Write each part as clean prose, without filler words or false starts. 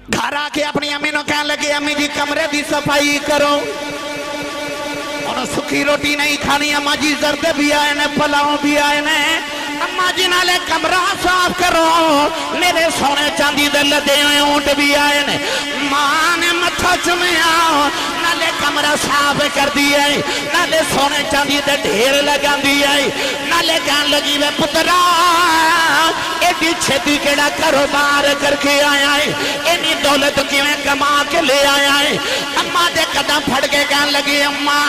گھر آ کے اپنی امی نو کہنے لگے امی جی کمرے دی صفائی کرو انہوں سکھی روٹی نہیں کھانی اما جی زرد بھی آئے نے پلاؤں بھی آئے نے اما جی نالے کمرہ صاف کرو میرے سونے چاندی دے لدے ہوئے اونٹ بھی آئے نے ماں نے متھا چمیا نالے کمرہ صاف کر دیا نالے سونے چاندی دے ڈھیر لگا دیا نالے کہن لگی وے پترا ایڈی چھتی کیڑا کاروبار کر کے آیا ہے اینی دولت کیویں کما کے لے آیا ہے اما دے قدم پھڑ کے کہن لگی اما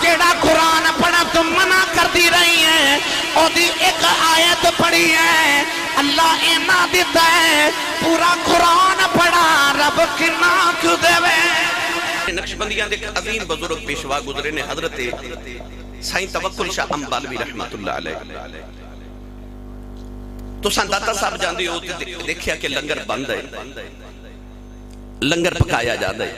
جیڑا قرآن پڑھا تم منع کر دی رہی ہیں اور دی ایک آیت پڑھی ہے اللہ اینا دیتا ہے پورا قرآن پڑھا رب کنا کیوں دے وے نقشبندیاں دیکھ عظیم بزرگ پیشوا گزرے نے حضرت سائیں توکل شاہ امبالوی رحمت اللہ علیہ تو سان داتا صاحب جاندے ہو دیکھیا کہ لنگر بند ہے لنگر پکایا جاندے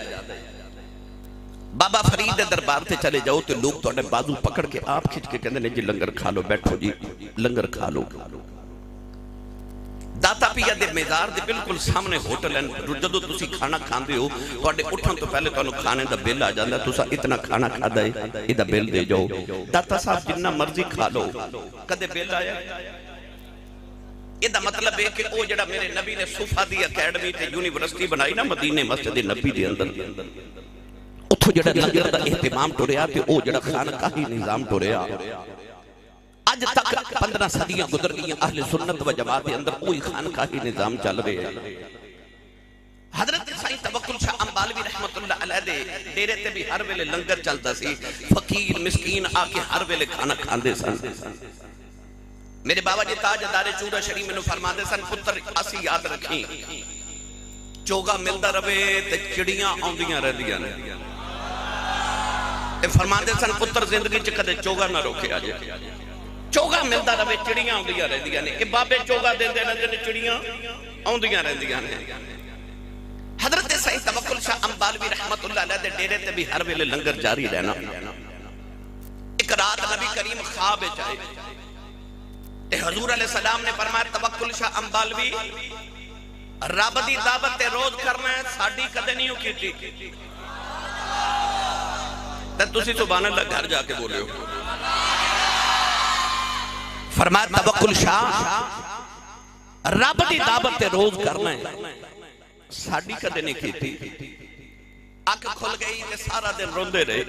بابا فرید دربار تے چلے جاؤ تو لوگ تو انہیں بازو پکڑ کے آپ کھچ کے کہنے جی لنگر کھا لو بیٹھو جی لنگر کھا لو داتا پیا دے میزار دے بالکل سامنے ہوٹل ہیں جدو تسی کھانا کھان دے ہو تو انہیں اٹھن تو پہلے تو انہوں کھانے دا بیل آ جاندہ تسا اتنا کھانا کھا دے ادھا بیل دے جاؤ داتا صاحب جنہ مرضی کھا لو کدے بیل آیا ادھا مطلب ہے کہ او جڑا میرے نبی نے صفحہ دی اکیڈمی تے یونیورسٹی بنائی نا مدینے مسجد نبی دے اندر اتھو جڑا لنگر دا اہتمام ٹوریا تے او جڑا خانقاہی نظام ٹوریا آج تک 15 صدیاں گزر گئی اہل سنت و جماعت اندر کوئی خانقاہی نظام چل رہے ہیں حضرت سائیں توکل شاہ امبالوی رحمت اللہ علیہ دے ڈیرے تے بھی ہر ویلے لنگر چلتا سی فقیر مسکین آ کے ہر ویلے کھانا کھاندے سن میرے بابا جی تاجدار چورا شریف میں فرما دے سن پتر اسی یاد رکھیں چوگا ملدا رہے تے چڑیاں آندیاں رہندیاں نے فرما دے سن پتر زندگی چ کدے چوگا نہ روکے آ جائے چوگا ملدا رہے چڑیاں آندیاں رہندیاں نے کہ بابے چوگا دیندے نے چڑیاں آندیاں رہندیاں نے حضرت سائیں توکل شاہ امبالوی رحمت اللہ علیہ دے ڈیرے تے بھی ہر ویلے لنگر جاری رہنا ایک رات نبی کریم خواب وچ آئے حضور علیہ السلام نے فرمایا توکل شاہ امبالوی رب دی دعوت تے روز کرنا ہے ساڈی کدے نہیں ہو کیتی تے تسی سبحان اللہ گھر جا کے بولے ہو فرمایا توکل شاہ رب دی دعوت تے روز کرنا ہے ساڈی کدے نہیں کیتی اکھ کھل گئی تے سارا دن روندے رہے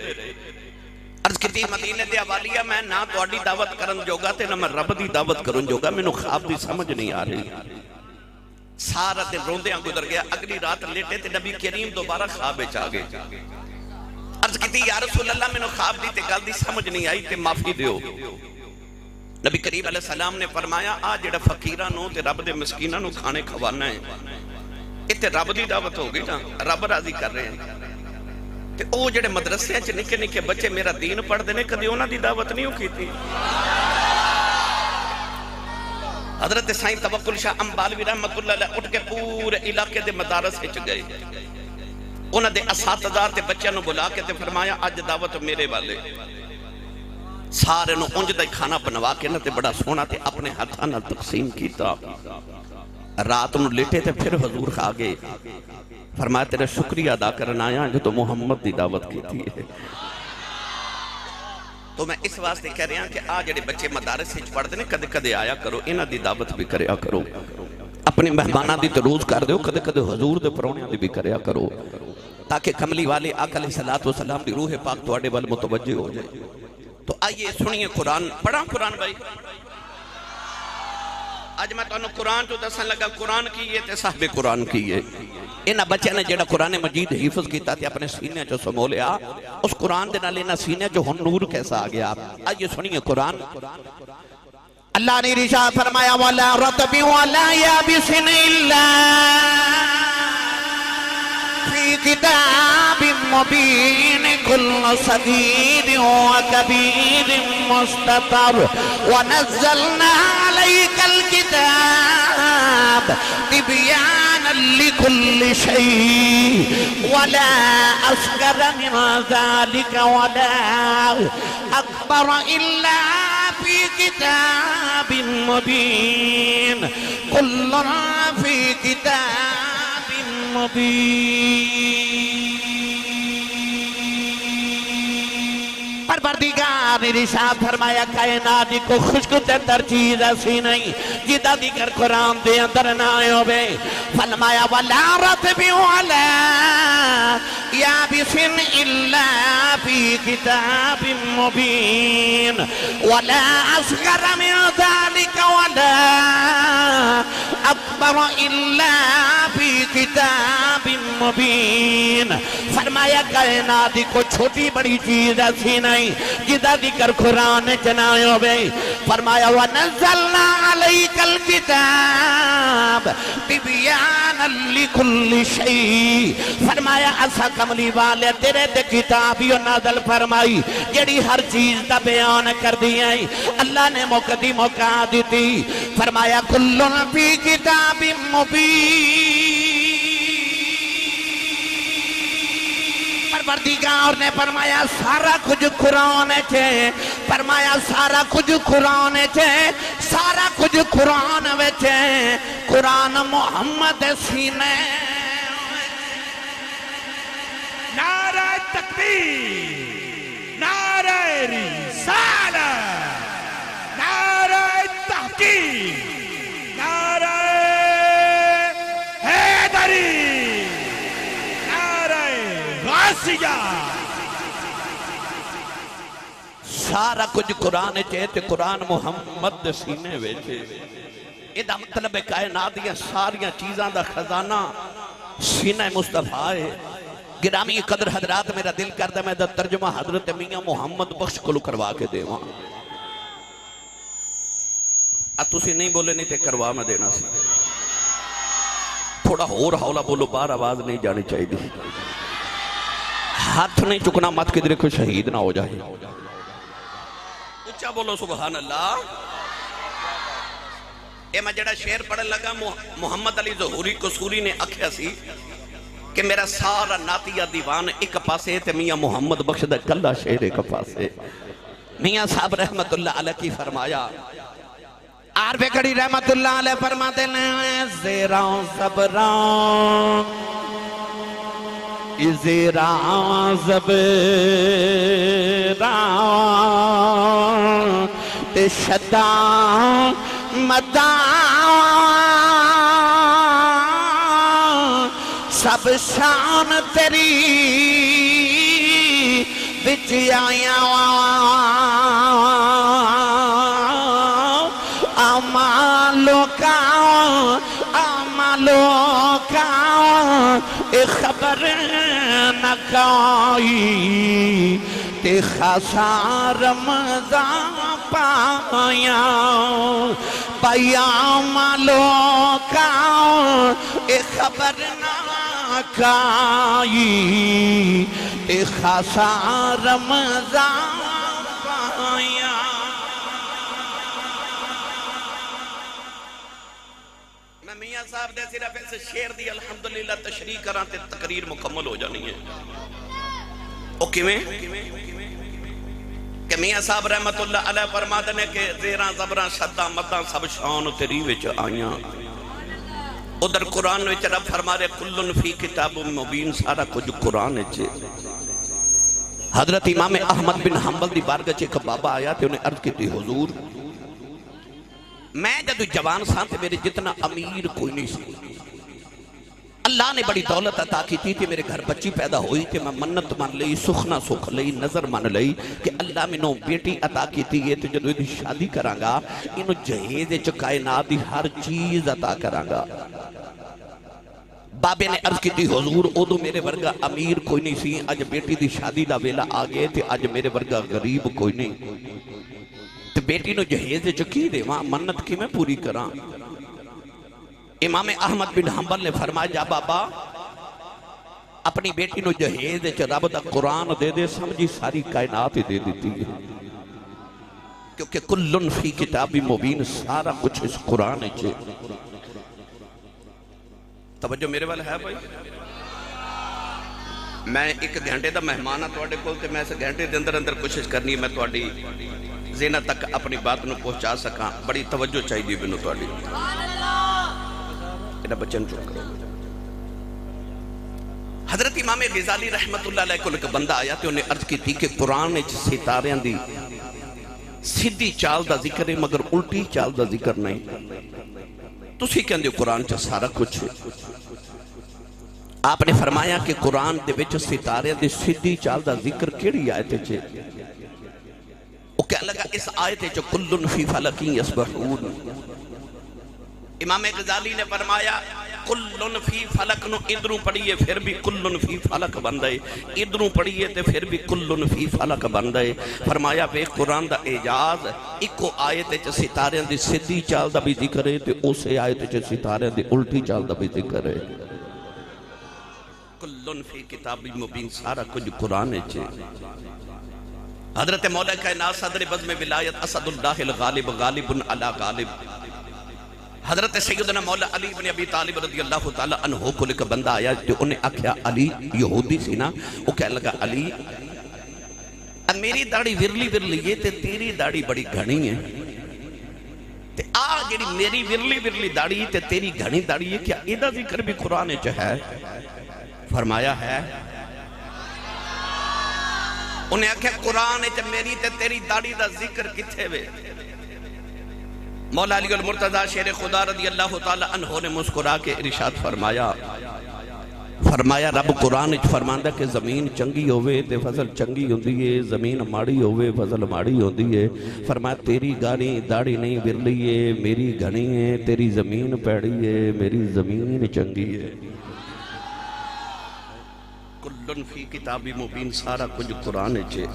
عرض کیتی مدینے دے حوالیا میں نہ تہاڈی دعوت کرن جوگا تے نہ میں رب دی دعوت کرن جوگا مینوں خواب دی سمجھ نہیں آ رہی سارا دن روندیاں گزر گیا اگلی رات لیٹے تے نبی کریم دوبارہ خواب وچ آ گئے عرض کیتی یا رسول اللہ مینوں خواب دی تے گل دی سمجھ نہیں آئی تے معافی دیو نبی کریم علیہ السلام نے فرمایا آ جڑا فقیراں نو تے رب دے مسکیناں نو کھانے کھوانا ہے ایتھے رب دی دعوت ہو گئی نا رب راضی کر رہے ہیں تے او جڑے مدرسے وچ نکے نکے بچے میرا دین پڑھ دے نے کدی انہاں دی دعوت نہیں کیتی حضرت سائیں توکل شاہ امبالوی رحمت اللہ علیہ اٹھ کے پورے علاقے دے مدارس وچ گئے انہاں دے اساتذہ تے بچیاں نو بلا کے تے فرمایا اج دعوت میرے والے سارے نو اونج دا کھانا بنوا کے نہ تے بڑا سونا تے اپنے ہاتھاں نال تقسیم کیتا رات نو لیٹے تے پھر حضور کھا گئے فرمایا تیرا شکریہ ادا کرنا آیا جو تو محمد دی دعوت کی تھی تو میں اس واسطے کہہ رہا ہوں کہ آج جڑے بچے مدارس سے پڑھ دے نے کدے کدے آیا کرو انہاں دی دعوت بھی کریا کرو اپنے مہماناں دی تو روز کر دیو کدے کدے حضور دے پروانیاں دی بھی کریا کرو تاکہ کملی والے آقا علیہ السلام دی روح پاک تواڈے ول متوجہ ہو جائے تو آئیے سنیے قرآن پڑھاں قرآن بھائی آج میں تو قرآن تو دسن لگا قرآن کیے تے صاحب قرآن کیے انہا بچے نے جڑا قرآن مجید حفظ کیتا تے اپنے سینے جو سمولیا اس قرآن دے نال انہا سینے جو ہن نور کیسا آگیا آئیے سنیے قرآن اللہ نے رشاہ فرمایا وَلَا رَطْبٍ وَلَا يَابِسٍ إِلَّا فِي كِتَابٍ مُبِينٍ كُلُّ صَغِيرٍ وَكَبِيرٍ مُسْتَطَرٍ وَنَزَّلْنَا عَلَيْكَ الْكِتَابَ تِبْيَانًا لِكُلِّ شَيْءٍ وَلَا أَصْغَرَ مِنْ ذَلِكَ وَلَا أَكْبَرَ إِلَّا فِي كِتَابٍ مُبِينٍ كُلٌّ فِي كِتَابٍ مبین پروردگار نے ارشاد فرمایا کائنات کو خشک تے تر چیز ایسی نہیں جدا ذکر قرآن دے اندر نہ ہوے فرمایا ولا رتب علی یابس الا فی کتاب مبین ولا اصغر من ذلك ولا اکبر الا فی کتاب مبین فرمایا کائنات کو چھوٹی بڑی چیز ایسی نہیں جدا ذکر قرآن چنائے ہوئے فرمایا وَنَزَّلْنَا عَلَيْكَ الْكِتَابِ بِبِيَانًا لِكُلِّ شَيْءٍ فرمایا اسا کملی والے تیرے دے کتابیوں نازل فرمائی جڑی ہر چیز دا بیان کر دیا اللہ نے موقع دیتی فرمایا کُلٌّ فِي کتاب مبین پروردگار نے فرمایا سارا کچھ قرآن چھے فرمایا سارا کچھ قرآن چھے سارا کچھ قرآن وچھے قرآن محمد سینے نعرہ تکبیر نعرہ رسالت نعرہ تحقیق نعرہ حیدری سارا کچھ قرآن چاہتے قرآن محمد سینے ویچے یہ مطلب ہے کائنات دیا ساریاں چیزاں دا خزانہ سینہ مصطفیٰ ہے گرامی قدر حضرات میرا دل کرتا میں دا ترجمہ حضرت میاں محمد بخش کو کروا کے دے وہاں تسی نہیں بولے نہیں تے کروا میں دینا سی تھوڑا اور حولا بولو بار آواز نہیں جانی چاہیے دی ہاتھ نہیں چکنا مت کدھر کوئی شہید نہ ہو جائے اچھا بولو سبحان اللہ اے میں جڑا شعر پڑھن لگا محمد علی ظہوری قصوری نے آکھیا سی کہ میرا سارا ناتیہ دیوان ایک پاسے تے میاں محمد بخش دا کلا شعر ایک پاسے میاں صاحب رحمت اللہ علیہ کی فرمایا عارف کڑی رحمت اللہ علیہ فرماتے ہیں زیران زبران زیران زبران شدان مدان سب شان تیری بچ آیا آمالوں کا خبر نہ کائی تے خاصا رمضان پایا آمالوں کا خبر نہ کائی تے خاصا رمضان پایا میاں صاحب دے صرف اس شعر دی الحمدللہ تشریح کران تے تقریر مکمل ہو جانی ہے اوکے میں کہ میاں صاحب رحمت اللہ علیہ فرماتے ہیں کہ زیران زبران شدہ مدہ سب شان تیری وچ آئیاں ادھر قرآن وچ رب فرما رہے کلن فی کتاب مبین سارا کچھ قرآن وچ حضرت امام احمد بن حنبل دی بارگاہ ایک بابا آیا تے انہیں عرض کی تھی حضور میں جدو جوان سان تے میرے جتنا امیر کوئی نہیں سی اللہ نے بڑی دولت عطا کی تھی کہ میرے گھر بچی پیدا ہوئی کہ میں منت مان لئی سخنا سکھ لئی نظر مان لئی کہ اللہ میں نو بیٹی عطا کی تھی یہ تو جدو یہ شادی کرانگا انہوں جہیز کائنات دی ہر چیز عطا کرانگا بابے نے عرض کی تھی حضور ادو میرے ورگا امیر کوئی نہیں سی آج بیٹی دی شادی دا ویلا آگئے تھے آج میرے ورگا غریب کوئی نہیں تو بیٹی نو جہیز چکی دے وہاں منت کی میں پوری کران امام احمد بن حنبل نے فرمایا جا بابا اپنی بیٹی نو جہیز رب دا قرآن دے دے سمجھی ساری کائنات دے دیتی ہے کیونکہ کلن فی کتاب مبین سارا کچھ اس قرآن ہے توجہ میرے والے ہے بھائی میں ایک گھنٹے دا مہمانہ توڑے کول تے میں اس گھنٹے دے اندر کوشش کرنی ہے میں توڑی زینہ تک اپنی بات نو پہنچا سکاں بڑی توجہ چاہیے بینو توڑی ایڈا بچن چون کرو امام غزالی رحمت اللہ علیہ کو ایک بندہ آیا تے انہیں عرض کی تھی کہ قرآن وچ ستاریاں دی سیدھی چال دا ذکر ہے مگر الٹی چال دا ذکر نہیں. تسی کہندے قرآن چ سارا کچھ ہے. آپ نے فرمایا کہ قرآن دے وچ ستاریاں دی سیدھی چال دا ذکر کیڑی آیت وچ ہے؟ وہ کہنے لگا اس آیت وچ کل فی فلک یسبحون. امام غزالی نے فرمایا کلن فی فلک نو ادھروں پڑھیے پھر بھی کلن فی فلک بندے، ادھروں پڑھیے تے پھر بھی کلن فی فلک بندے. فرمایا بے قرآن دا اعجاز ایکو آیت وچ ستاریاں دی سیدھی چال دا بھی ذکر ہے تے اسے آیت وچ ستاریاں دی الٹی چال دا بھی ذکر ہے. کلن فی کتاب مبین، سارا کچھ قرآن وچ ہے. حضرت مولا کائنات صدر بزم ولایت اسد اللہ الغالب غالب علی غالب حضرت سیدنا مولا علی بن ابی طالب رضی اللہ تعالیٰ عنہ کو لکھ بندہ آیا جو انہیں آکھیا علی یہودی سی نا، وہ کہنے لگا علی میری داڑھی ورلی ورلی ہے تے تیری داڑھی بڑی گھنی ہے تے جڑی میری ورلی ورلی داڑھی تے تیری گھنی داڑھی ہے کیا ایدہ ذکر بھی قرآن چ ہے؟ فرمایا ہے. انہیں آکھیا قرآن چ میری تے تیری داڑھی دا ذکر کتھے وے؟ مولا علی المرتضی شیر خدا رضی اللہ تعالیٰ عنہ نے مسکرا کے ارشاد فرمایا رب قرآن اچ فرماندہ کہ زمین چنگی ہوئے تے فضل چنگی ہوندی ہے، زمین ماڑی ہوئے فضل ماڑی ہوندی ہے. فرمایا تیری گاڑی داڑھی نہیں ورلی ہے، میری گھنی ہے، تیری زمین پیڑی ہے، میری زمین چنگی ہے. کلن فی کتاب مبین، سارا کچھ قرآن اچ ہے.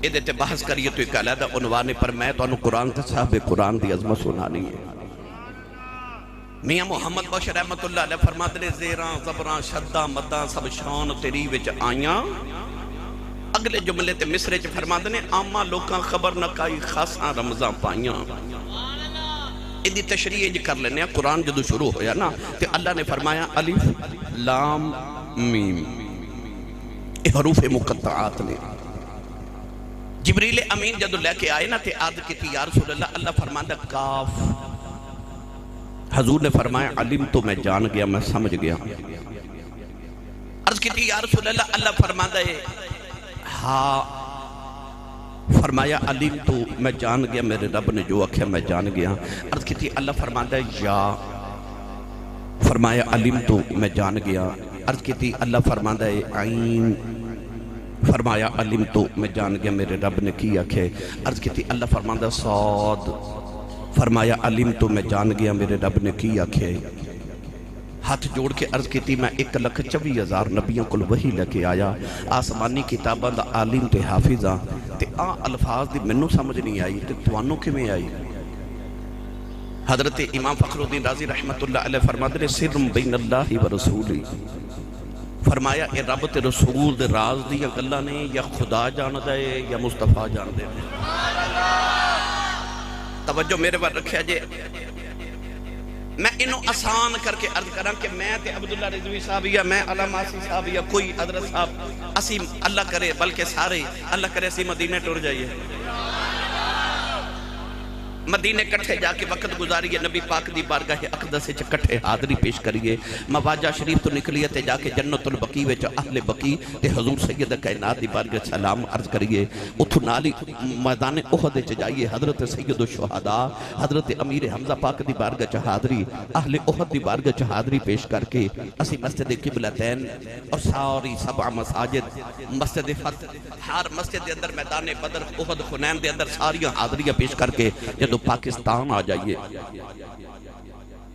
ادھے تے بحث کریے تو ایک علیحدہ عنوانے پر میں تو انہوں قرآن تے صاحب قرآن دی عظمت سنانی ہے. میاں محمد بخش رحمت اللہ علیہ فرماتے نے زیران زبران شدہ مدہ سب شان تیری وچ آئیاں. اگلے جملے تے مصرے چ فرماتے نے آمہ لوکاں خبر نہ کائی خاصاں رمضان پائیاں. ادھی تشریح جی کر لینے ہیں. قرآن جدو شروع ہویا نا تے اللہ نے فرمایا الف لام میم، یہ حروف مقطعات نے. جبریل امین جدو لے کے آئے نا تے عرض کی تھی یا رسول اللہ، اللہ فرماندہ کاف. حضور نے فرمایا علم تو میں جان گیا، میں سمجھ گیا. عرض کی تھی یا رسول اللہ، اللہ فرماندہ ہے ہاں. فرمایا علم تو میں جان گیا، میرے رب نے جو آکھیا میں جان گیا. عرض کی تھی اللہ فرماندہ ہے یا. فرمایا علم تو میں جان گیا. عرض کی تھی اللہ فرماندہ ہے عین. فرمایا علم تو میں جان گیا، میرے رب نے کی آکھے. عرض کی تھی اللہ فرماندہ صاد. فرمایا علم تو میں جان گیا، میرے رب نے کی آکھے. ہاتھ جوڑ کے عرض کی تھی میں 1,24,000 نبیوں کو وحی لے کے آیا. آسمانی کتاباں دا عالم تے حافظاں تے الفاظ دی منوں سمجھ نہیں آئی تے توانوں کیویں آئی؟ حضرت امام فخر الدین رازی رحمت اللہ علیہ فرماتے ہیں سر بین اللہ و رسولی. فرمایا اے رب تے رسول دے راز دی گلاں نے یا خدا جان دے یا مصطفیٰ جان دے. توجہ میرے پر رکھیا جے. میں انہوں آسان کر کے عرض کراں کہ میں تے عبداللہ رضوی صاحب یا میں علامہ آسی صاحب یا کوئی حضرت صاحب اسی اللہ کرے بلکہ سارے اللہ کرے اسی مدینے ٹر جائیے. مدینے کٹھے جا کے وقت گزاریے، نبی پاک دی بارگاہ اقدس سے کٹھے حاضری پیش کریے. مواجہ شریف تو نکلیے تے جا کے جنت البقیع وچ اہل بقیع تے حضور سید کائنات دی بارگاہ سلام عرض کریے. اتھو نالی میدان احد وچ جائیے، حضرت سید الشہداء حضرت امیر حمزہ پاک دی بارگاہ چ حاضری اہل احد دی بارگاہ چ حاضری پیش کر کے اسی مسجد قبلتین اور ساری 7 مساجد مسجد فتح ہر مسجد دے اندر میدان بدر احد حنین دے اندر ساریاں حاضریاں پیش کر کے جدو پاکستان آ جائیے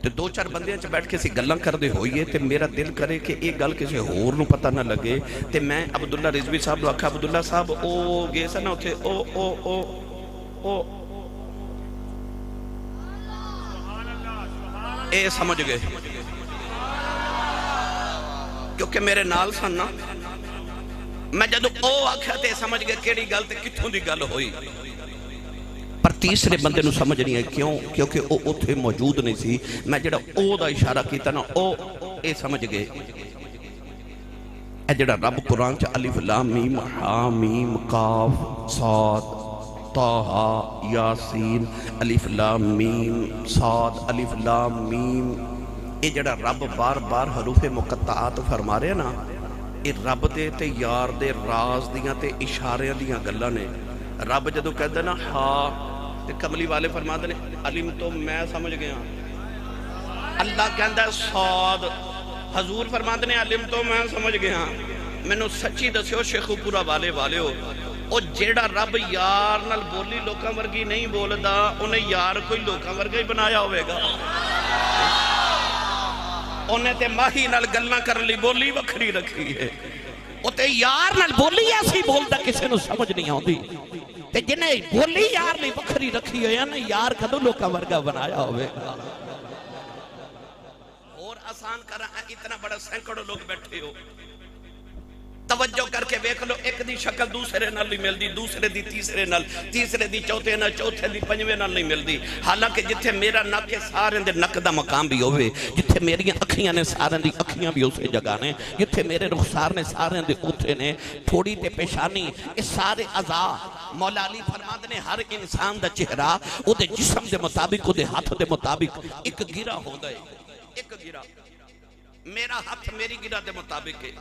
تے 2-4 بندیاں چ بیٹھ کے سی گلاں کردے ہوئیے تے میرا دل کرے کہ ایک گل کسی ہور نو پتہ نہ لگے. تے میں عبداللہ رضوی صاحب نو آکھا عبداللہ صاحب او گئے سا نا اتھے او اے سمجھ گئے کیونکہ میرے نال سن نا. میں جدو او آکھا تے سمجھ گئے کیڑی گل تے کتھوں دی گل ہوئی. پر تیسرے بندے نو سمجھ نہیں ہے کیوں؟ کیونکہ او اتھے موجود نہیں سی. میں جڑا او دا اشارہ کیتا نا او اے سمجھ گئے. اے جڑا رب قرآن چا الف لام میم حامیم کاف صاد طہ یاسین الف لام میم صاد الف لام میم، اے جڑا رب بار بار حروف مقطعات فرما رہے نا یہ رب دے تے یار دے راز دیاں تے اشاریاں دیاں گلاں نے. رب جدو کہتا نا ہاں تے کملی والے فرماتے نے علم تو میں سمجھ گیا. اللہ کہندا ہے صاد. حضور فرماتے نے علم تو میں سمجھ گیا. مینوں سچی دسیو شیخو پورا والے ہو او جیڑا رب یار نال بولی لوکاں ورگی نہیں بولدا انہیں یار کوئی لوکاں ورگا ہی بنایا ہوئے گا. انہیں تے ماہی نال گلاں کرن لی بولی وکھری رکھی ہے. او تے یار نال بولی ایسی بولدا کسے نو سمجھ نہیں آندی. تے جنہیں بولی یار نہیں وکھری رکھی ہے نا یار کدو لوکاں ورگا بنایا ہوئے گا. اور آسان کرا اتنا بڑا سینکڑوں لوگ بیٹھے ہو توجہ کر کے دیکھ لو. ایک دی شکل دوسرے نال نہیں ملدی, دوسرے دی تیسرے نال, تیسرے دی چوتھے نال, چوتھے دی پنجویں نال نہیں ملدی. حالانکہ جتھے میرا نک ہے سارے دے نک دا مقام بھی ہوئے, جتھے میری اکھیاں نے سارے دی اکھیاں بھی اسے جگہ نے, جتھے میرے رخسار نے سارے دے اوتھے نے, تھوڑی تے پیشانی, اس سارے اعضاء. مولا علی فرماتے نے ہر انسان دا چہرہ او دے جسم دے مطابق, او دے ہاتھ دے مطابق ایک گرہ ہو گئے. ایک گرہ میرا ہاتھ میری گرہ دے مطابق ہے,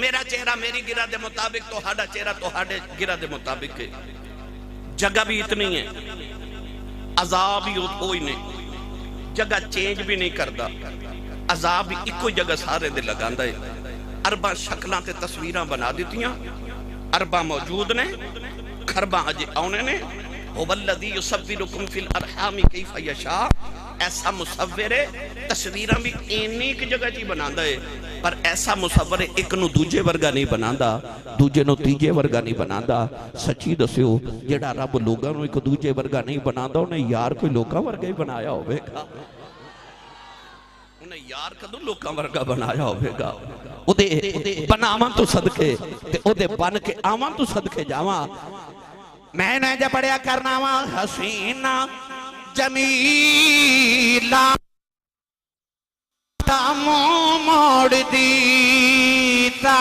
میرا چہرہ میری گرہ دے مطابق, تو ہاڑا چہرہ تو ہاڑے گرہ دے مطابق ہے. جگہ بھی اتنی ہے, عذاب بھی ہوئی نہیں, جگہ چینج بھی نہیں کردا, عذاب بھی ایک کوئی جگہ سارے دے لگاندہ ہے. اربع شکلان تے تصویران بنا دیتیاں, اربع موجود نے, خربہ اجے آنے نے. هو الذی یصورکم فی الارحام کیف یشاء. ایسا مصور ہے, تصویران بھی اینی کی جگہ چی بناندہ ہے, پر ایسا مصور ہے ایک نو دوجے ورگا نہیں بناندہ, دوجے نو تیجے ورگا نہیں بناندہ. سچی دسیو جیڑا رب لوگاں نو ایک دوجے ورگا نہیں بناندہ انہیں یار کوئی لوگاں ورگا ہی بنایا ہوئے گا. انہیں یار کدو لوگاں ورگا بنایا ہوئے گا. او دے بناوان تو صدقے, او دے بن کے آوان تو صدقے جاوان. میں نے جب پڑھیا کرنا وا حسینہ جمیلہ تامو موڑ دیتا,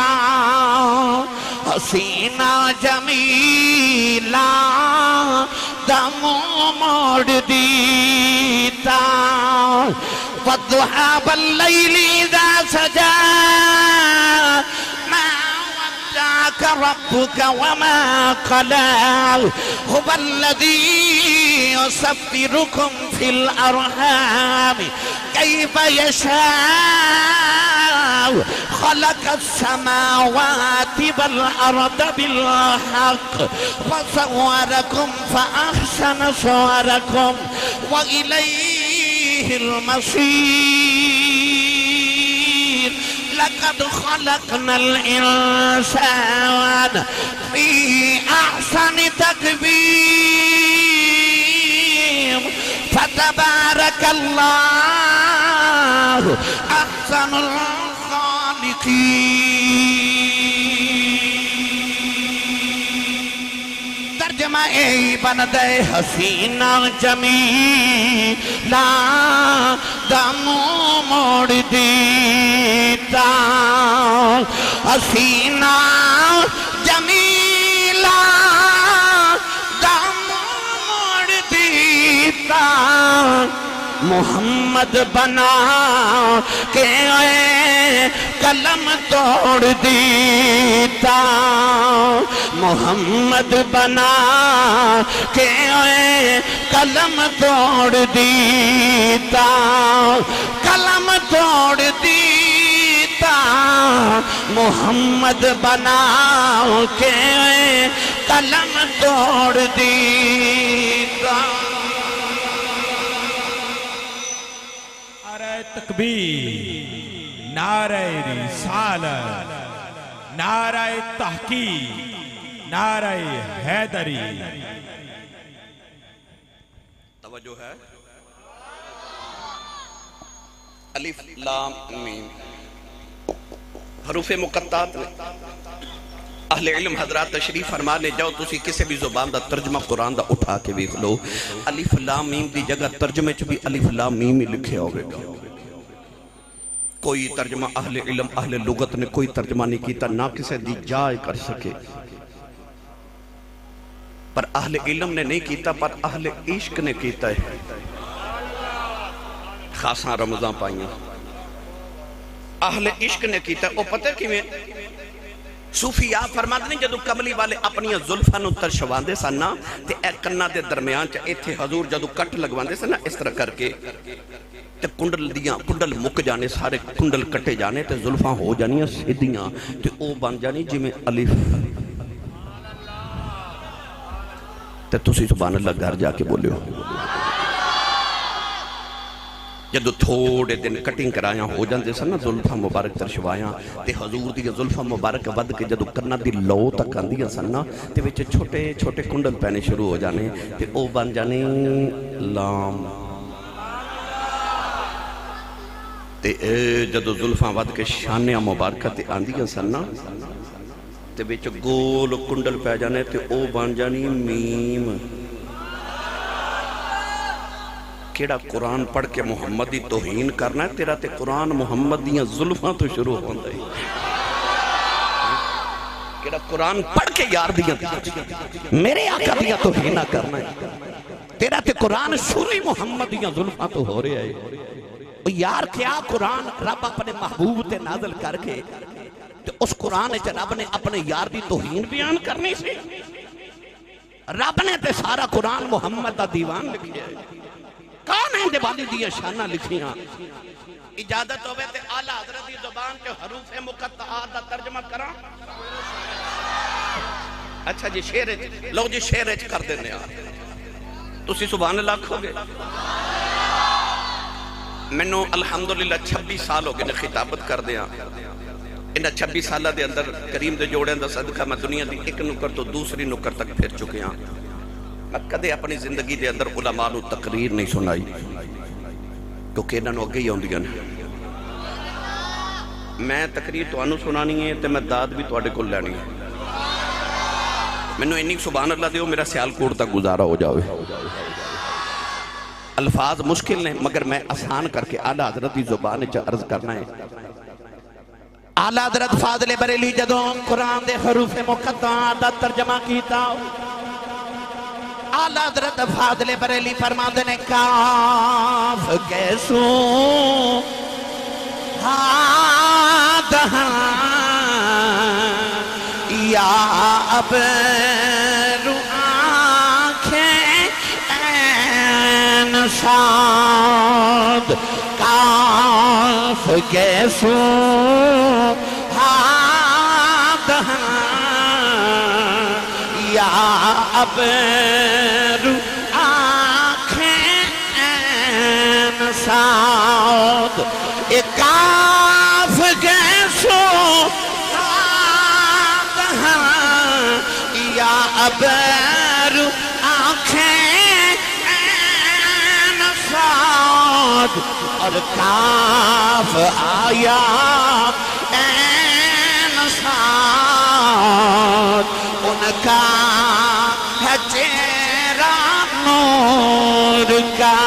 حسینہ جمیلہ تامو موڑ دیتا. والضحى بالليل إذا سجى ما ودعك ربك وما قلى. هو الذي يصوركم في الأرحام كيف يشاء. خلق السماوات والأرض بالحق وصوركم فأحسن صوركم وإليه المصير. لقد خلقنا الإنسان في أحسن تقويم فتبارك الله أحسن الخالقين. ترجمہ ای بندے حسینہ جمیلہ دمو موڑ دیتا. حسینہ جمیلہ دمو موڑ دیتا. محمد بنا کے قلم توڑ دیتا. محمد بنا کے قلم توڑ دیتا. قلم توڑ دیتا. محمد بنا کے قلم توڑ دیتا. تکبیر, نعرہ رسالت, نعرہ تحقیق, نعرہ حیدری. توجہ ہے. الف لام میم حروف مقطعات نے. اہل علم حضرات تشریف فرما لے جاؤ تسی کسی بھی زبان دا ترجمہ قرآن دا اٹھا کے بھی لو. الف لام میم دی جگہ ترجمے چ بھی الف لام میم ہی لکھے ہوئے گا. کوئی ترجمہ اہل علم اہل لغت نے کوئی ترجمہ نہیں کیتا, نہ کسے دی جائے کر سکے. پر اہل علم نے نہیں کیتا, پر اہل عشق نے کیتا ہے. خاصاں رمضان پائیاں اہل عشق نے کیتا وہ پتہ کیویں صوفیاء فرماتے ہیں جدو کملی والے اپنی زلفاں نو ترشواندے سن نا تے اے کناں دے درمیان چ ایتھے حضور جدو کٹ لگواندے سن نا اس طرح کر کے تے کنڈل مک جانے سارے کنڈل کٹے جانے تے زلفاں ہو جانیاں سیدھیاں تے او بن جانی جویں الف تے تسی سبحان اللہ گھر جا کے بولیو جدو تھوڑے دن کٹنگ کرایاں ہو جاندے سن نا زلفاں مبارک ترشوایاں تے حضور دی زلفاں مبارک ود کے جدو کرنا دی لو تک آندیاں سن نا تے وچ چھوٹے چھوٹے کنڈل پینے شروع ہو جانے تے او بن جانے لام تے جدو زلفاں ود کے شانیاں مبارکہ تے آندیاں سن نا تے وچ گول کنڈل پہ جانے تے او بن جانی میم کیڑا قرآن پڑھ کے محمد دی توہین کرنا ہے تیرا تے قرآن محمد دیاں ظلماں تو شروع ہوندہ ہے کیڑا قرآن پڑھ کے یار دیاں میرے آقا دیاں توہینہ کرنا ہے تیرا تے قرآن شروع محمد دیاں ظلماں تو ہو رہے ہیں یار کیا قرآن رب اپنے محبوب تے نازل کر کے تے اس قرآن چ رب نے اپنے یار دی توہین بیان کرنی سی رب نے تے سارا قرآن محمد دا دیوان لکھیا ہے کون ہیں دیوالی دیا شانہ لکھیاں اجازت ہوئے تے اعلیٰ حضرت دی زبان کے حروف مقطعات دا ترجمہ کرا اچھا جی شعر لو جی شعر کر دینے تسی سبحان اللہ کھو گے منو الحمدللہ 26 سال ہو گئے نے خطابت کر دیا انہا 26 سالہ دے اندر کریم دے جوڑے اندر صدقہ میں دنیا دی ایک نکر تو دوسری نکر تک پھر چکے ہیں میں کدے اپنی زندگی دے اندر علماء نو تقریر نہیں سنائی کیونکہ انہوں نے اگے ہی ہوندیاں میں تقریر تو انہوں سنانی ہے تے میں داد بھی تو اڈے کو لینی ہے میں انی سبحان اللہ دیو میرا سیال کوڑ تک گزارا ہو جاوے الفاظ مشکل ہیں مگر میں آسان کر کے اعلیٰ حضرت کی زبان چا عرض کرنا ہے اعلیٰ حضرت فاضل بریلی جدوں قرآن دے حروف مقطعات دا ترجمہ کیتا اعلیٰ حضرت فاضل بریلی فرماندے نے کاف کیسوں ہادہاں یا ابرو آنکھیں این صاد کاف کیسوں ہادہاں یا ابرو آنکھیں این صاد ایک کاف کیسوں یا ابرو آنکھیں این صاد اور کاف آیا این صاد ان کا ہے چہرہ نور کا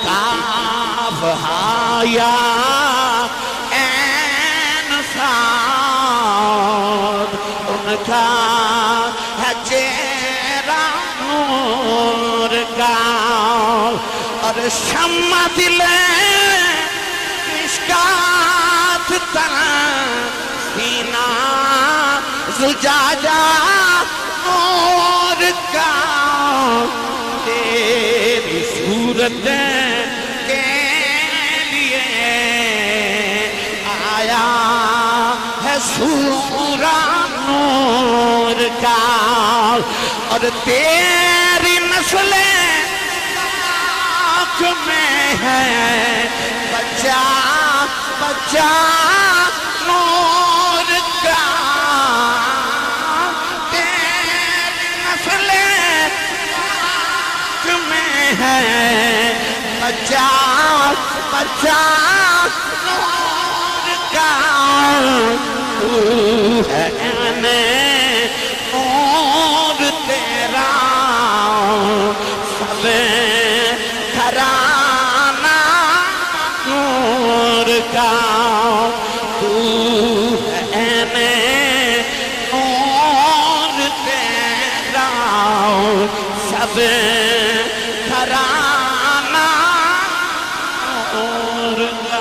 کاف آیا این صاد ان کا ہے چہرہ نور کا اور شمع دل مشکات سینہ زجاجہ نور کا تیری صورت کے لیے آیا ہے سورہ نور کا اور تیری نسل پاک میں ہے بچہ بچہ نور کا تیری نسل پاک میں ہے بچہ بچہ نور کا تو ہے نور تیرا سب گھرانہ نور کا تو ہے نور تیرا سب گھرانہ نور کا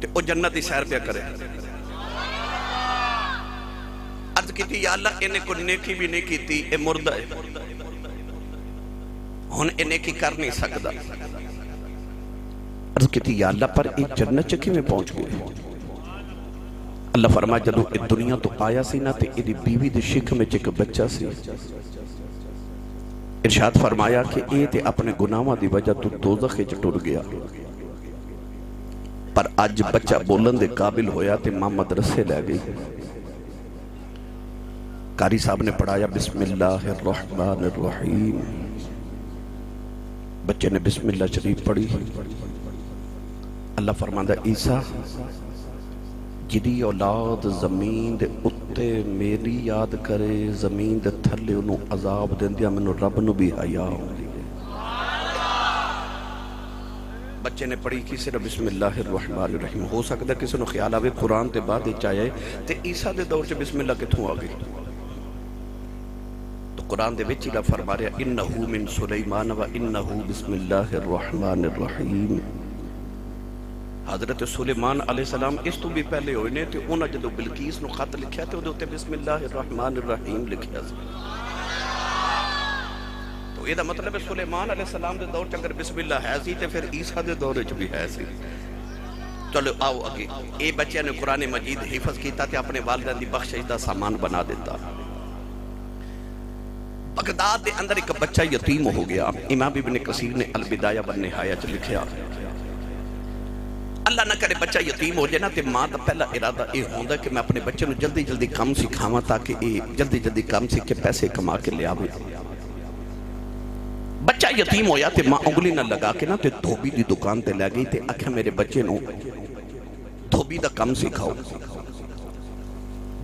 تے او جنت دی سیر پہ کرے. عرض کی تھی یا اللہ انہیں کو نیکی بھی نہیں کی تھی، اے مردہ ہے، ہن اے نیکی کر نہیں سکتا. عرض کی تھی یا اللہ پر ایک جنت چکی میں پہنچ گئے. اللہ فرمایا جدو اس دنیا تو آیا سی نا تے ایدی بیوی دے شکھ میں چک بچہ سی. ارشاد فرمایا کہ اے تے اپنے گناہاں دی وجہ تو دوزخ وچ ٹر گیا، پر اج بچہ بولن دے قابل ہویا تے ماں مدرسے لے گئی. قاری صاحب نے پڑھایا بسم اللہ الرحمن الرحیم، بچے نے بسم اللہ شریف پڑھی. اللہ فرماندہ عیسیٰ جدی اولاد زمین دے اتے میری یاد کرے، زمین دے تھلے انہوں عذاب دین دیا، میں رب نو بھی حیا ہوندی ہے. بچے نے پڑھی کسی نے بسم اللہ الرحمن الرحیم. ہو سکتا ہے کسی نے خیال آوے قرآن تے بعد چاہے تے عیسیٰ دے دور چے بسم اللہ کتھوں آگئی. تو قرآن دے وچ اللہ فرما رہا انہو من سلیمان و انہو بسم اللہ الرحمن الرحیم. حضرت سلیمان علیہ السلام اس تو بھی پہلے ہوئے نے تے انہاں جدو بلقیس نو خط لکھیا تے اودے بسم اللہ الرحمن الرحیم لکھیا سی. تو یہ دا مطلب ہے سلیمان علیہ السلام دے دور چ اگر بسم اللہ ہے سی تے پھر عیسیٰ دے دور وچ بھی ہے سی. چلو آؤ اگے. اے بچے نے قرآن مجید حفظ کیتا تے اپنے والدین دی بخشش دا سامان بنا دیتا. بغداد دے اندر ایک بچہ یتیم ہو گیا. امام ابن کثیر نے البدایہ والنہایہ چ لکھیا اللہ نہ کرے بچہ یتیم ہو جائے نا تے ماں دا پہلا ارادہ یہ ہوندہ کہ میں اپنے بچے نو جلدی جلدی کام سکھاواں تاکہ یہ جلدی جلدی کام سیکھ کے پیسے کما کے لے آوے. بچہ یتیم ہویا تے ماں انگلی نہ لگا کے نا تے دھوبی دی دکان تے لے گئی تے آکھے میرے بچے نو دھوبی دا کام سکھاؤ.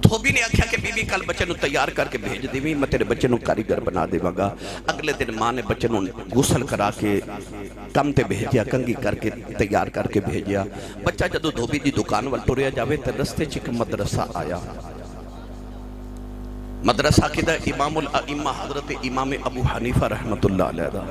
دھوبی نے آکھیا کہ بی بی کل بچے نو تیار کر کے بھیج دیویں، میں تیرے بچے نو کاریگر بنا دیواں گا. اگلے دن ماں نے بچے نو غسل کرا کے کم تے بھیجیا، کنگھی کر کے تیار کر کے بھیجیا. بچہ جدو دھوبی دی دکان وال ٹریا جاوے تے رستے چ ایک مدرسہ آیا. مدرسہ کدا امام الائمہ حضرت امام ابو حنیفہ رحمت اللہ علیہ دا.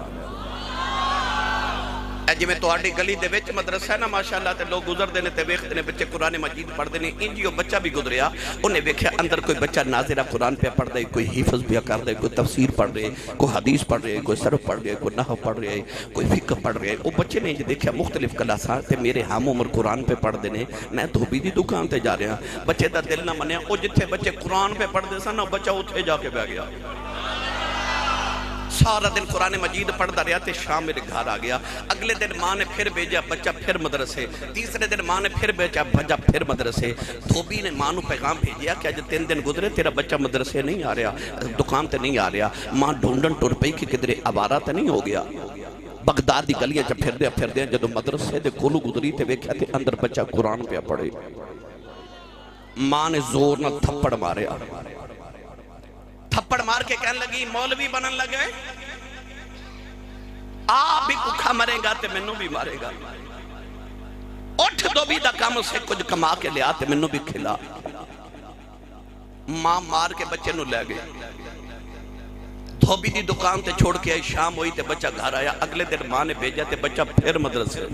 اے جی میں تواڈی گلی دے وچ مدرسہ ہے نا ماشاءاللہ تے لوگ گزردے نے تے ویکھدے نے بچے قرآن مجید پڑھدے نے. انجیو بچہ بھی گزریا، انہیں ویکھیا اندر کوئی بچہ ناظرہ قرآن پہ پڑھ رہے، کوئی حفظ پہ کر رہے، کوئی تفسیر پڑھ رہے، کوئی حدیث پڑھ رہے، کوئی صرف پڑھ رہے، کوئی نحو پڑھ رہے، کوئی فقہ پڑھ رہے. وہ بچے نے دیکھا مختلف کلاساں تے میرے ہم عمر قرآن پہ پڑھ دے نے، میں دھوبی دی دکان تے جا رہا. بچے دا دل نہ منیا، او جتھے بچے قرآن پہ پڑھ دے سن بچہ اتھے جا کے بیٹھ گیا. سارا دن قرآن مجید پڑھتا رہا تے شام میرے گھر آ گیا. اگلے دن ماں نے پھر بھیجا، بچہ پھر مدرسے. تیسرے دن ماں نے پھر بھیجا، بچہ پھر مدرسے. دھوبی نے ماں نو پیغام بھیجیا کہ اج 3 دن گزرے تیرا بچہ مدرسے نہیں آ رہا، دکان تے نہیں آ رہا. ماں ڈھونڈن ٹر پئی کہ کدھرے آوارہ تے نہیں ہو گیا. بغداد دی گلیاں چ پھردے جدو مدرسے دے کولو گزری تے ویکھیا تے اندر بچہ قرآن پہ پڑھے. ماں نے زور نہ تھپڑ ماریا. تھپڑ مار کے کہنے لگی مولوی بنن لگے، آپ بھی بھوکا مرے گا تے مینوں بھی مارے گا. اٹھ دھوبی دا کام سے کچھ کما کے لیا تے مینوں بھی کھلا. ماں مار کے بچے نو لے گئی. دھوبی دی دکان تے چھوڑ کے آئی. شام ہوئی تے بچہ گھر آیا. اگلے دن ماں نے بھیجا تے بچہ پھر مدرسے.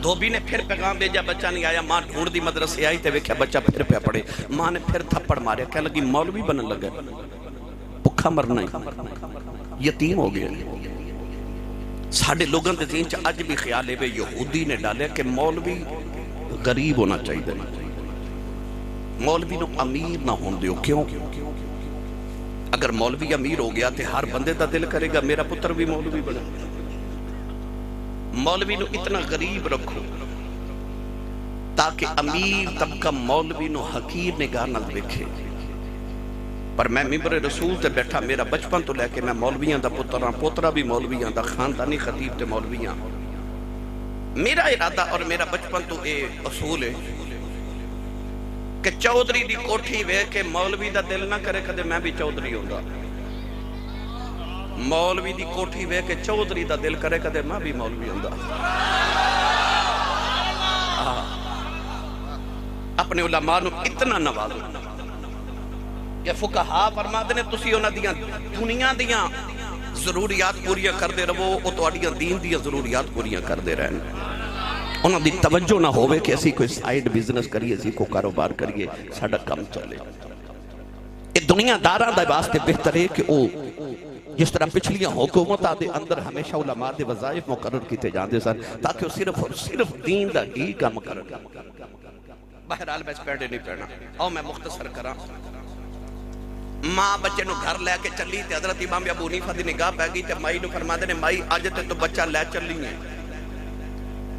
دھوبی نے پھر پیغام بھیجا، بچہ نہیں آیا. ماں ڈھونڈ دی مدرسے آئی تے ویکھیا بچہ پھر پہ پڑے. ماں نے پھر تھپڑ ماریا، کہنے لگی مولوی بنن لگا، بھکھا مرنا ہی، یتیم ہو گیا. ساڈے لوگوں دے ذہن چ اج بھی خیال ہے یہودی نے ڈالیا کہ مولوی غریب ہونا چاہیے. مولوی نو امیر نہ ہون دیو. کیوں؟ اگر مولوی امیر ہو گیا تے ہر بندے دا دل کرے گا میرا پتر بھی مولوی بنے. مولوی نو اتنا غریب رکھو تاکہ امیر طبقہ مولوی نو حقیر نگاہ نہ دیکھے. پر میں ممبر رسول تے بیٹھا، میرا بچپن تو لے کے میں مولویاں دا پتر ہاں، پوترا بھی مولویاں دا، خاندانی خطیب تے مولویاں. میرا ارادہ اور میرا بچپن تو اے اصول ہے کہ چودھری دی کوٹھی وے کہ مولوی دا دل نہ کرے کدے میں بھی چودھری ہوندا. مولوی دی کوٹھی وے کہ چودھری دا دل کرے کدے میں بھی مولوی ہوندا. اپنے علماء نو اتنا نوازو کہ فقہا فرماتے نے تسی انہاں دیاں دنیا دیاں ضروریات پوریاں کر دے رہو، او تہاڈیاں دین دیاں ضروریات پوریاں کر دے رہن. انہوں دی توجہ نہ ہوئے کہ اسی کوئی سائیڈ بزنس کریے، اسی کو کاروبار کریے، ساڑھا کم چلے۔ یہ دنیا داراں دے واسطے بہتر ہے کہ وہ جس طرح پچھلیاں حکومتاں دے اندر ہمیشہ علماء دے وظائف مقرر کیتے جاندے سن تاکہ وہ صرف اور صرف دین دا ہی کام کرن۔ بہرحال میں اس پیڑے نہیں پڑھنا، آؤ میں مختصر کراں۔ ماں بچے نو گھر لے کے چلی تے حضرت امام ابو حنیفہ دی نگاہ پہ گئی تے مائی نو فرما دے نے مائی آج تے تو بچہ لے چلی ہے،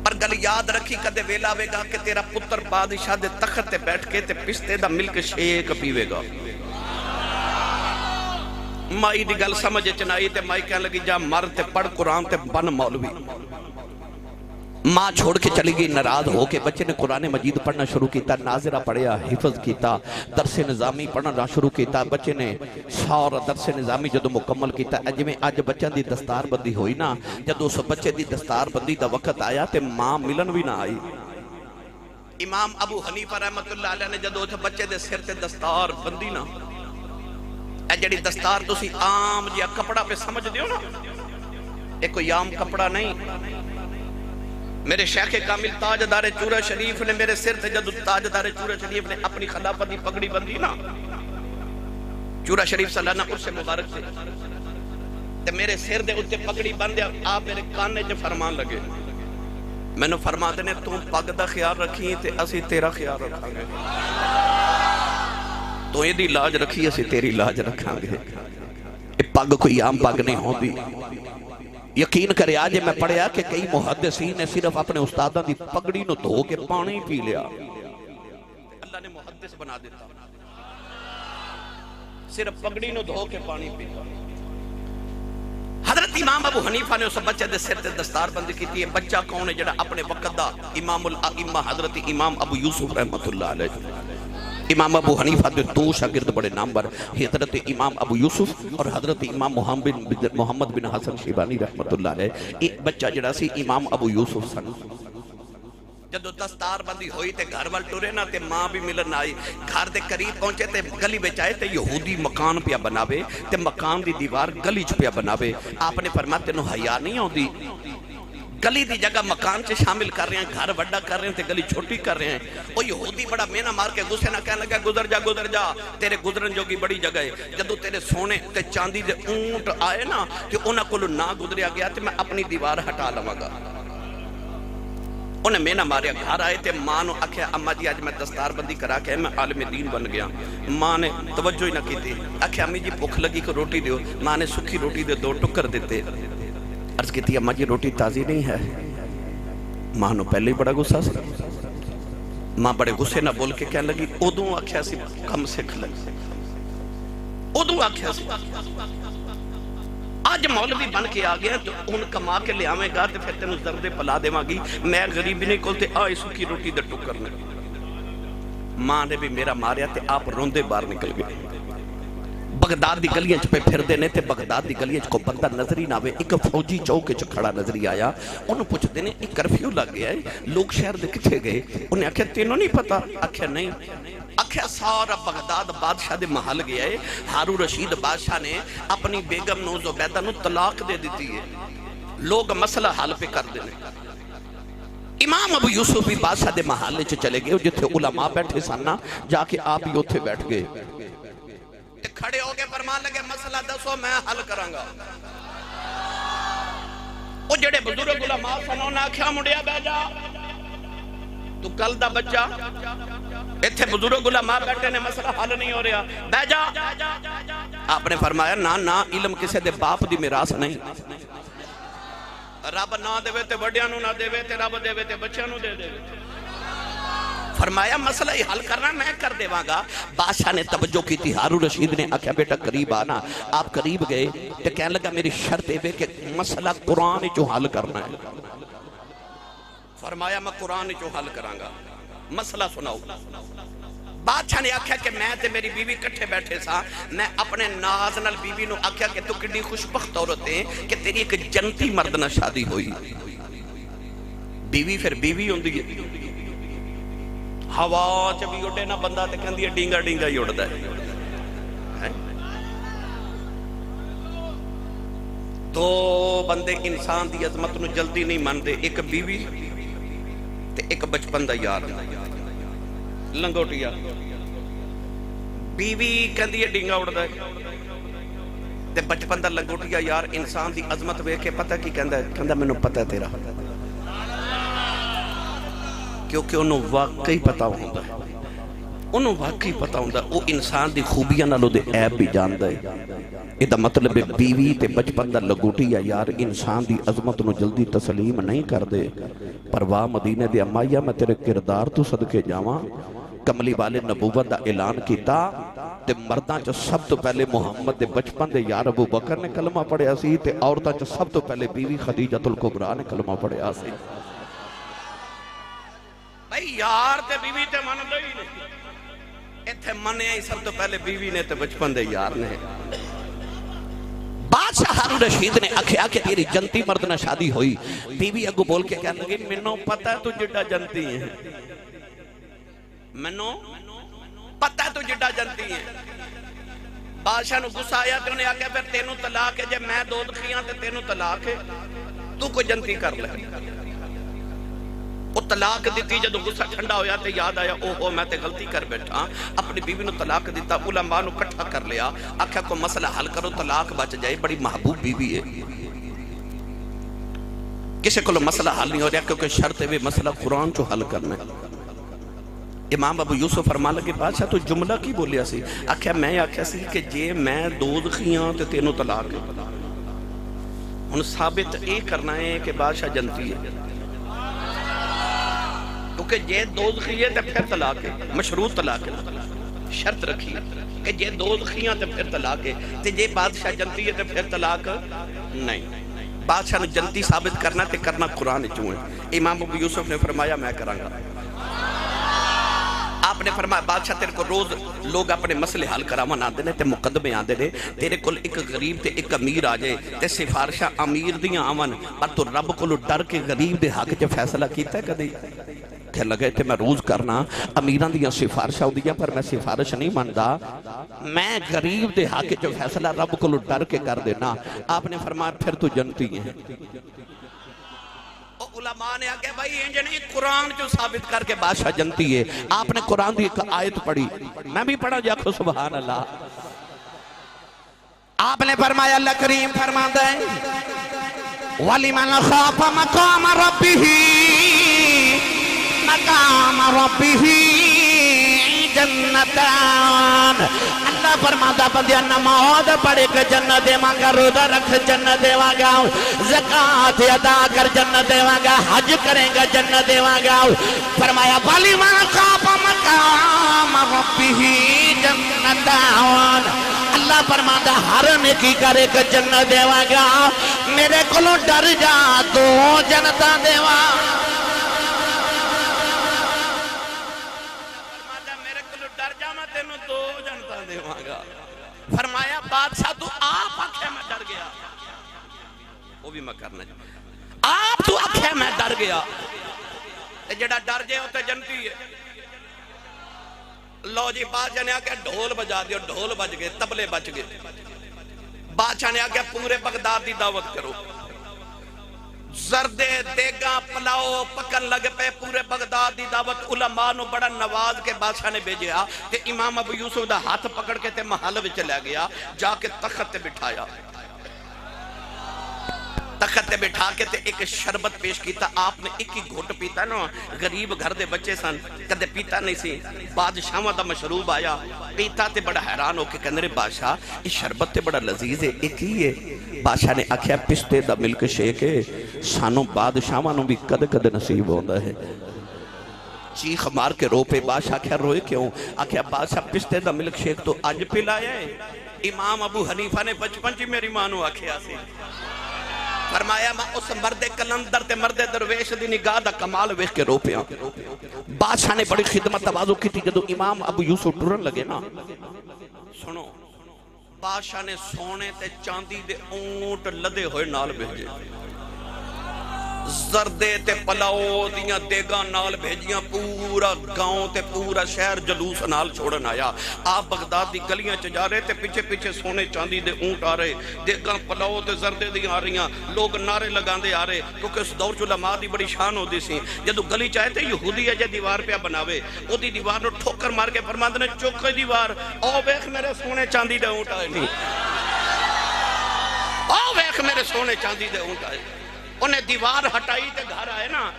پر گل یاد رکھی کدے ویلا آوے گا کہ تیرا پتر بادشاہ دے تخت تے بیٹھ کے تے پستے دا ملک شیک پیوے گا۔ مائی دی گل سمجھ چنائی تے مائی کہنے لگی جا مر تے پڑھ قرآن تے بن مولوی۔ ماں چھوڑ کے چلی گئی ناراض ہو کے، بچے نے قرآن مجید پڑھنا شروع کیتا، ناظرہ پڑھیا، حفظ کیتا، درس نظامی پڑھنا شروع کیتا، بچے نے سارا درس نظامی جدو مکمل کیتا۔ جویں اج بچہ دی دستار بندی ہوئی نا، جدو اس بچے دی دستار بندی دا وقت آیا تے ماں ملن بھی نہ آئی۔ امام ابو حنیفہ رحمت اللہ علیہ نے جدو اس بچے دے سر تے دستار بندی نا، اے جڑی دستار تسی عام جیا کپڑا پہ سمجھ دیو نا، ایک کوئی عام کپڑا نہیں۔ میرے شیخ کامل تاجدار چورہ شریف نے میرے سر تے جدو تاجدار چورہ شریف نے اپنی خلافت دی پگڑی بندی نا، چورہ شریف سالانہ اس سے مبارک سے تے میرے سر دے اتے پگڑی بندیا، آپ میرے کانے جو فرمان لگے، میں نے فرما دینے تم پگ دا خیال رکھی تے اسی تیرا خیال رکھاں گے، تو یہ دی لاج رکھی اسی تیری لاج رکھاں گے۔ یہ پگ کوئی عام پگ نہیں ہوں دی۔ یقین کرے آج میں پڑھیا کہ کئی محدثین نے صرف اپنے استادہ دی پگڑی نو دھو کے پانی پی لیا، اللہ نے محدث بنا دیتا، صرف پگڑی نو دھو کے پانی پی لیا۔ حضرت امام ابو حنیفہ نے اس بچے دے سر تے دستار بندی کی تھی۔ بچہ کون ہے جڑا اپنے وقت دا امام الائمہ حضرت امام ابو یوسف رحمت اللہ علیہ، امام ابو حنیفہ دے دو شاگرد بڑے نامور، حضرت امام ابو یوسف اور حضرت امام محمد بن حسن شیبانی رحمت اللہ علیہ۔ ایک بچہ جڑا سی امام ابو یوسف سن، جدو دستار بندی ہوئی تے گھر وال ٹورے نا تے ماں بھی ملن آئی، گھر دے قریب پہنچے تے گلی بچائے تے یہودی مکان پیا بناوے تے مکان دی دیوار گلی چ پیا بناوے۔ آپ نے فرمایا تینوں حیا نہیں ہوندی، گلی دی جگہ مکان سے شامل کر رہے ہیں، گھر بڑا کر رہے ہیں تے گلی چھوٹی کر رہے ہیں۔ وہ یہودی بڑا مینا مار کے غصے نہ کہنے لگا گزر جا تیرے گزرن جو کی بڑی جگہ ہے، جدو تیرے سونے تے چاندی دے اونٹ آئے نا کہ انہاں کولو نہ گزریا گیا تے میں اپنی دیوار ہٹا لواں گا۔ انہیں مینا ماریا، گھر آئے تے ماں نو آکھیا اما جی آج میں دستار بندی کرا کے میں عالم دین بن گیا۔ ماں نے توجہ ہی نہ کی تھی، آکھیا امی جی بھوک لگی کو روٹی دیو۔ ماں نے سکھی روٹی دے 2 ٹکر دیتے، عرض کی تھی اماں جی روٹی تازی نہیں ہے۔ ماں نو پہلے ہی بڑا غصہ سی، ماں بڑے غصے نہ بول کے کہنے لگی ادوں آکھیا سی کم سکھ لگی، ادوں آکھیا سی آج مولوی بن کے آگیا تو ان کما کے لے آویں گا تے پھر تینوں زردے پلا دے ماں گی، میں غریبی نہیں کولتے آئے سکی روٹی دے ٹکر نے۔ ماں نے بھی میرا ماریا تے آپ روندے باہر نکل گئے۔ بغداد دی گلیاں چ پہ پھر دینے تے بغداد دی گلیاں چ کو بندہ نظری نہ آوے، ایک فوجی چوک چ کھڑا نظری آیا، انہوں پوچھ دینے ایک کرفیو لگ گیا ہے، لوگ شہر دے کتھے گئے؟ انہیں آکھیا تینوں نہیں پتا؟ آکھیا نہیں۔ آکھیا سارا بغداد بادشاہ دے محل گیا ہے، ہارون رشید بادشاہ نے اپنی بیگم نو زبیدہ نو طلاق دے دیتی ہے، لوگ مسئلہ حل پہ کر دینے۔ امام ابو یوسف بھی بادشاہ دے محل چ چلے گئے، جتھے علماء بیٹھے سننا جا کے آپ ہی اتھے بیٹھ گئے، کھڑے ہو کے فرمان لگے مسئلہ دسو میں حل کروں گا۔ وہ جڑے بزرگ علماء سنوں نے آکھیا منڈیا بہ جا، تو کل دا بچہ ایتھے بزرگ علماء بیٹھے نے مسئلہ حل نہیں ہو رہا، بہ جا۔ آپ نے فرمایا نا علم کسے دے باپ دی میراث نہیں، رب نہ دے تے بڑیاں نو نہ دے تے رب دے تے بچیاں نو دے دے۔ فرمایا مسئلہ ہی حل کرنا میں کر دے گا۔ بادشاہ نے توجہ کی تھی، ہارون رشید نے آکھیا بیٹا قریب آنا۔ آپ قریب گئے تو کہنے لگا میری شرط ہے کہ مسئلہ قرآن جو حل کرنا ہے۔ فرمایا میں قرآن جو حل کراں گا، مسئلہ سناؤ۔ بادشاہ نے آکھیا کہ میں تے میری بیوی کٹھے بیٹھے سا، میں اپنے ناز نال بیوی نو آکھیا کہ تو کڈی خوشبخت عورت ہے کہ تیری ایک جنتی مرد نہ شادی ہوئی۔ بیوی پھر بیوی ہوندی ہے، ہوا چ بھی اڈے نہ بندہ تے کہندی ہے ڈینگا ڈینگا ہی اڑدا ہے۔ دو بندے انسان دی عظمت نو جلدی نہیں مانتے، ایک بیوی تے ایک بچپن دا یار لنگوٹیا بیوی کہندی ہے ڈینگا اڑدا ہے تے بچپن دا لنگوٹیا یار انسان دی عظمت ویکھ کے پتہ کی کہندا ہے کہندا مینوں پتہ ہے تیرا کیونکہ انہوں واقعی پتہ ہوندا ہے انہوں واقعی پتہ ہوندا وہ انسان دی خوبیاں نالوں دے عیب بھی جاندا ہے یہ مطلب ہے بیوی تے بچپن دا لگوٹی ہے یار انسان دی عظمت نو جلدی تسلیم نہیں کر دے پر واہ مدینے دے امائیہ میں تیرے کردار تو صدقے جاواں کملی والے نبوت دا اعلان کیتا تے مرداں چ سب تو پہلے محمد دے بچپن دے یار ابو بکر نے کلمہ پڑھیا سی تے عورتاں چ سب تو پہلے بیوی خدیجہ الکبریٰ نے کلمہ پڑھیا سی بھائی یار تے بیوی تے من دے ہی نہیں ایتھے منیا ہی سب تو پہلے بیوی نے تے بچپن دے یار نے بادشاہ ہارون رشید نے آکھیا کہ تیری جنتی مرد نہ شادی ہوئی بیوی اگو بول کے کہنے لگی منوں پتہ ہے تو جڈا جنتی ہے منوں پتہ ہے تو جڈا جنتی ہے بادشاہ نو غصہ آیا تو انہیں آکھیا پھر تینوں طلاق ہے جب میں دو دکھیاں تے تینوں طلاق ہے تو کوئی جنتی کر لے وہ طلاق دیتی جدو غصہ ٹھنڈا ہویا تے یاد آیا اوہو میں تے غلطی کر بیٹھا اپنی بیوی نو طلاق دیتا علماء نو کٹھا کر لیا آکھیا کو مسئلہ حل کرو طلاق بچ جائے بڑی محبوب بیوی ہے کسے کو مسئلہ حل نہیں ہو رہا کیونکہ شرط ہے مسئلہ قرآن چو حل کرنا ہے امام ابو یوسف فرما لگے بادشاہ تو جملہ کی بولیا سی آکھیا میں آکھیا سی کہ جے میں دو دخیاں تے تینوں طلاق ہے ان ثابت ایک کرنا ہے کہ بادشاہ جنتی ہے کہ جے دوزخی ہے تے پھر طلاق ہے مشروط طلاق ہے شرط رکھی کہ جے دوزخیاں تے پھر طلاق ہے تے جے بادشاہ جنتی ہے تے پھر طلاق نہیں بادشاہ نے جنتی ثابت کرنا تے کرنا قرآن چوں ہے امام ابو یوسف نے فرمایا میں کراں گا آپ نے فرمایا بادشاہ تیرے کو روز لوگ اپنے مسئلے حل کراون آندے نے تے مقدمے آندے نے تیرے کول ایک غریب تے ایک امیر آ جائے تے سفارشاں امیر دیاں آون پر تو رب کولوں ڈر کے غریب دے حق چ فیصلہ کیتا ہے کدی کہ لگے تھے میں روز کرنا امیران دیاں سفارشہ ہو دیا پر میں سفارش نہیں ماندا میں غریب دے حق جو فیصلہ رب کو ڈر کے کر دینا آپ نے فرمایا پھر تو جنتی ہیں علماء نے آگے بھائی انجنی قرآن جو ثابت کر کے بادشاہ جنتی ہے آپ نے قرآن دی ایک آیت پڑھی میں بھی پڑھا جاکھو سبحان اللہ آپ نے فرمایا اللہ کریم فرما دے وَلِمَنْ خَافَ مَقَامَ رَبِّهِ مقام ربه جنتان اللہ فرماتا بندیا نماز پڑھ کے جنت دیواں گا روزہ رکھ جنت دیواں گا زکات ادا کر جنت دیواں گا حج کرے گا جنت دیواں گا فرمایا وَلِمَنْ خَافَ مَقَامَ رَبِّهِ جنتان اللہ فرماتا ہر نیکی کرے کہ جنت دیواں گا میرے کولوں ڈر جا دو جنتاں دیواں فرمایا بادشاہ تو آپ آکھے میں ڈر گیا وہ بھی میں کرنا چاہتا آپ تو آکھے میں ڈر گیا جڑا ڈر جائے ہوتا جنتی ہے لو جی بادشاہ نے آکے ڈھول بجا دیا ڈھول بج گئے تبلے بچ گئے بادشاہ نے آکے پورے بغداد دی دعوت کرو زردے دیگاں پلاؤ پکن لگ پہ پورے بغداد دی دعوت علماء نو بڑا نواز کے بادشاہ نے بھیجیا کہ امام ابو یوسف دا ہاتھ پکڑ کے تے محل وچ لے گیا جا کے تخت تے بٹھایا تخت تے بٹھا کے تے ایک شربت پیش کیتا آپ نے ایک ہی گھوٹ پیتا نا غریب گھر دے بچے سن کدے پیتا نہیں سی بادشاہ دا مشروب آیا پیتا تے بڑا حیران ہو کے کہنے بادشاہ اس شربت تے بڑا لذیذ ہے ایک ہی ہے بادشاہ نے آکھیا پستے دا ملک شیک ہے سانوں بادشاہاں نوں بھی کد کد نصیب ہوندا ہے چیخ مار کے رو پہ بادشاہ آکھیا روئے کیوں آکھیا بادشاہ پستے دا ملک شیک تو آج پلایا ہے امام ابو حنیفہ نے بچپن چی میری ماں نوں آکھیا سی فرمایا میں اس مرد کلندر تے مرد درویش دی نگاہ دا کمال ویکھ کے رو پیا بادشاہ نے بڑی خدمت تواضع کی تھی جدو امام ابو یوسف ٹرن لگے نا سنو بادشاہ نے سونے تے چاندی دے اونٹ لدے ہوئے نال بھیجے زردے تے پلاؤ دیاں دیگاں نال بھیجیاں پورا گاؤں تے پورا شہر جلوس نال چھوڑن آیا آپ بغداد دی گلیاں چ جا رہے تے پیچھے پیچھے سونے چاندی دے اونٹ آ رہے دیگاں پلاؤ تے زردے دیاں آ رہیاں لوگ نعرے لگاندے آ رہے کیونکہ اس دور علماء دی بڑی شان ہوتی سی جدو گلی چاہے تے یہودی ہے جے دیوار پہ بناوے او دی دیوار نو ٹھوکر مار کے فرماندے نے چوکھے دیوار او ویکھ میرے سونے چاندی دے اونٹ آئے نہیں او ویکھ میرے سونے چاندی دے اونٹ آئے انہیں دیوار ہٹائی تے گھر آئے نا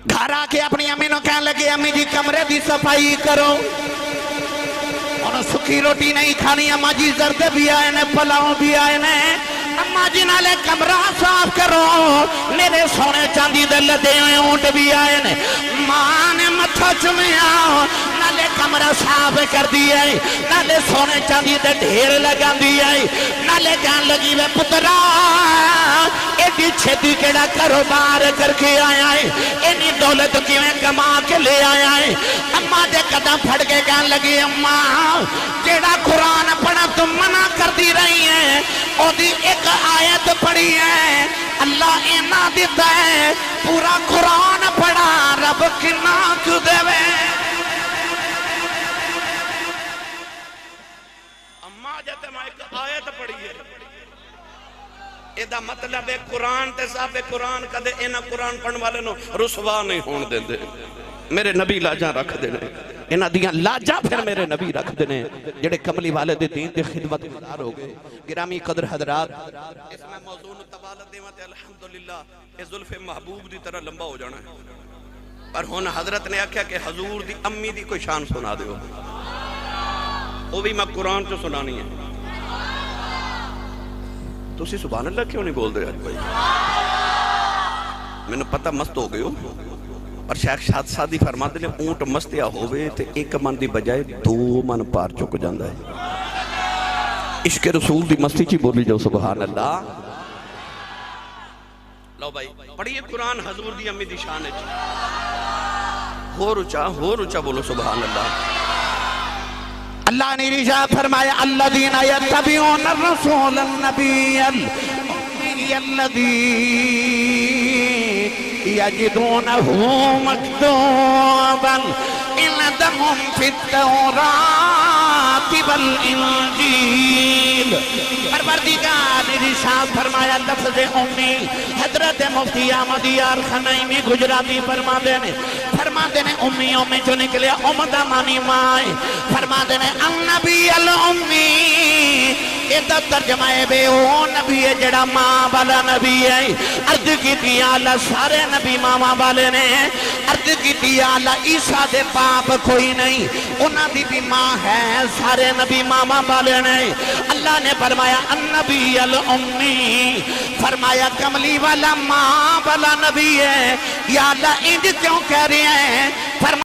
گھر آ کے اپنی امی نو کہنے لگے امی جی کمرے دی صفائی کرو انہوں سکھی روٹی نہیں کھانی اماں جی زرد بھی آئے نے پلاؤں بھی آئے نے اماں جی نالے کمرہ صاف کرو میرے سونے چاندی دے لدے ہوئے اونٹ بھی آئے نے ماں نے متھا چمیا نالے کمرہ صاف کر دیا نالے سونے چاندی دے ڈھیر لگا دیا نالے کہنے لگی وے پترا ایڈی چھتی کیڑا کاروبار کر کے آیا ہے اینی دولت کیویں کما کے لے آیا ہے اماں دے قدم پھڑ کے کہنے لگی اماں جیڑا قرآن پڑھا تم منع کر دی رہی ہیں او دی ایک آیت پڑھی ہے اللہ اینا دیتا ہے پورا قرآن پڑھا رب کنا کیوں دے وے اماں جاتے میں ایک آیت پڑھی ہے ایدہ مطلب ہے قرآن تے صاحب قرآن کدے اینا قرآن پڑھن والے نو رسوا نہیں ہون دے دے میرے نبی لاجاں رکھ دینے اینا دیاں لاجاں پھر میرے نبی رکھ دینے جڑے کملی والے دے دین دے خدمت گزار ہو گئے گرامی قدر حضرات اس میں موضوع تبالت دیوانتے الحمدللہ اس ظلف محبوب دی طرح لمبا ہو جانا ہے پر ہونا حضرت نے آکھیا کہ حضور دی امی دی کوئی شان سنا دے ہو وہ بھی میں قرآن تو سنانی ہے تو اسی سبحان اللہ کیوں نہیں بول دے آج بھائی میں نے پتہ مست ہو گئے ہو اور شیخ شاد سادی فرماتے نے اونٹ مستیا ہوئے تے ایک من دی بجائے دو من پار چک جاندہ ہے عشق رسول دی مستی چی بولی جو سبحان اللہ لو بھائی پڑھئے قرآن حضور دی امی دی شان ہے ہو رچا بولو سبحان اللہ اللہ نے رجا فرمایا الذین یتبعون الرسول النبی الأمی الذی یجدونہ مکتوبا عندهم فی التوراۃ والانجیل پروردگار نے ارشاد فرمایا لفظ امی حضرت مفتی احمد یار خنیمی گجراتی فرماتے نے امیوں میں جو نکلے امدہ مانی مائے فرماتے نے النبی الامی ایدہ ترجمہ بے او نبی ہے جڑا ماں والا نبی ہے عرض کی دیالہ سارے نبی ماما والے نے عرض کی دیالہ عیسیٰ دے باپ کوئی نہیں انہاں دی بھی ماں ہے سارے نبی ماما والے نے اللہ نے فرمایا النبی الامی فرمایا کملی والا ماں والا نبی ہے یا اللہ انج کیوں کہہ رہے ہیں